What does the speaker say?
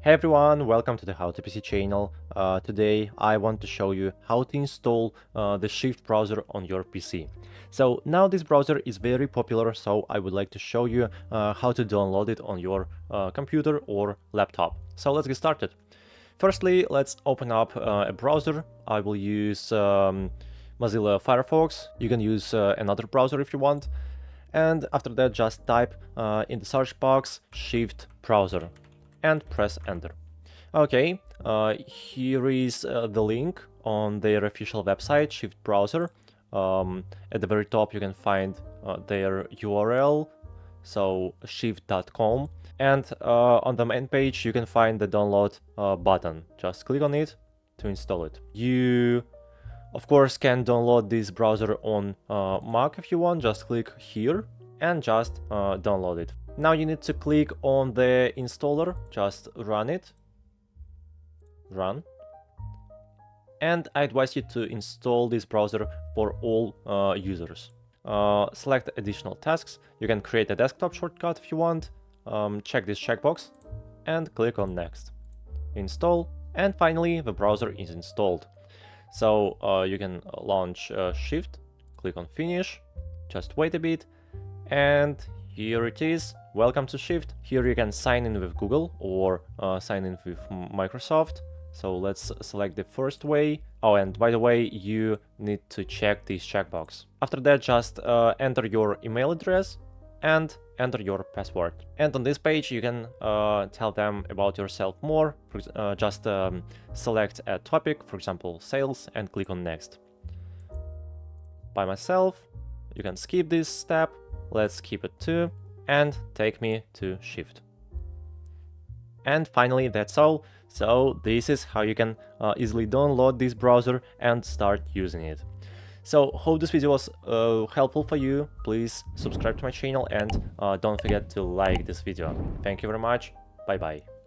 Hey everyone, welcome to the How to PC channel. Today I want to show you how to install the Shift browser on your PC. So now this browser is very popular, so I would like to show you how to download it on your computer or laptop. So let's get started. Firstly, let's open up a browser. I will use Mozilla Firefox. You can use another browser if you want. And after that, just type in the search box Shift browser and press enter. Okay, here is the link on their official website, Shift browser. At the very top you can find their URL, so shift.com, and on the main page you can find the download button. Just click on it to install it. You of course can download this browser on Mac if you want. Just click here and just download it. Now you need to click on the installer, just run it, run. And I advise you to install this browser for all users. Select additional tasks. You can create a desktop shortcut if you want. Check this checkbox and click on next. Install, and finally the browser is installed. So you can launch Shift, click on finish, just wait a bit, and here it is. Welcome to Shift. Here you can sign in with Google or sign in with Microsoft. So let's select the first way. Oh, and by the way, you need to check this checkbox. After that, just enter your email address and enter your password. And on this page, you can tell them about yourself more. Just select a topic, for example, sales, and click on next. By myself, you can skip this step. Let's skip it too, and take me to Shift. And finally, that's all. So this is how you can easily download this browser and start using it. So hope this video was helpful for you. Please subscribe to my channel and don't forget to like this video. Thank you very much. Bye bye.